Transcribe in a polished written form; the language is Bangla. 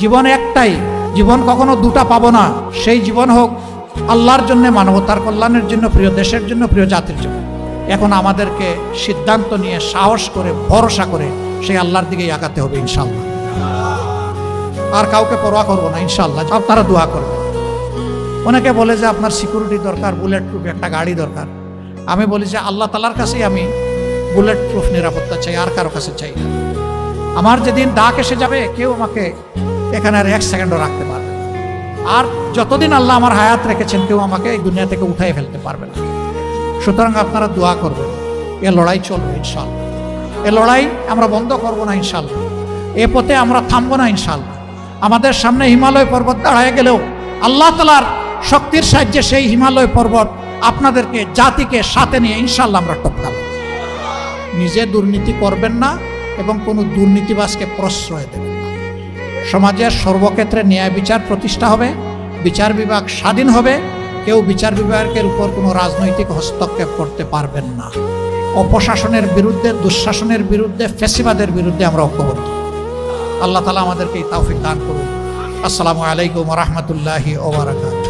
জীবন একটাই, জীবন কখনো দুটা পাবো না। সেই জীবন হোক আল্লাহর জন্য, মানবতার কল্যাণের জন্য, প্রিয় দেশের জন্য, প্রিয় জাতির জন্য। এখন আমাদেরকে সিদ্ধান্ত নিয়ে সাহস করে ভরসা করে সেই আল্লাহর দিকেই আগাতে হবে ইনশাআল্লাহ। আর কাউকে পরোয়া করবো না ইনশাআল্লাহ। আপনারা দোয়া করবেন। অনেকে বলে যে আপনার সিকিউরিটি দরকার, বুলেট প্রুফ একটা গাড়ি দরকার। আমি বলি যে আল্লাহ তাআলার কাছেই আমি বুলেট প্রুফ নিরাপত্তা চাই, আর কারো কাছে চাই না। আমার যেদিন ডাক এসে যাবে কেউ আমাকে এখানে আর 1 সেকেন্ডও রাখতে পারবে না। আর যতদিন আল্লাহ আমার হায়াত রেখেছেন কেউ আমাকে এই দুনিয়া থেকে উঠাই ফেলতে পারবে না। সুতরাং আপনারা দোয়া করবেন। এ লড়াই চলবে ইনশাআল্লাহ। এ লড়াই আমরা বন্ধ করব না ইনশাআল্লাহ। এ পথে আমরা থামবো না ইনশাআল্লাহ। আমাদের সামনে হিমালয় পর্বত দাঁড়ায় গেলেও আল্লাহ তাআলার শক্তির সাহায্যে সেই হিমালয় পর্বত আপনাদেরকে, জাতিকে সাথে নিয়ে ইনশাআল্লাহ আমরা টপকাবো। নিজে দুর্নীতি করবেন না এবং কোনো দুর্নীতিবাজকে প্রশ্রয় দেবেন না। সমাজের সর্বক্ষেত্রে ন্যায় বিচার প্রতিষ্ঠা হবে, বিচার বিভাগ স্বাধীন হবে। কেউ বিচার বিভাগের উপর কোনো রাজনৈতিক হস্তক্ষেপ করতে পারবেন না। অপশাসনের বিরুদ্ধে, দুঃশাসনের বিরুদ্ধে, ফ্যাসিবাদের বিরুদ্ধে আমরা ঐক্যবদ্ধ। আল্লাহ তাআলা আমাদেরকে এই তৌফিক দান করুন। আসসালামু আলাইকুম ওয়া রাহমাতুল্লাহি ওয়া বারাকাতুহু।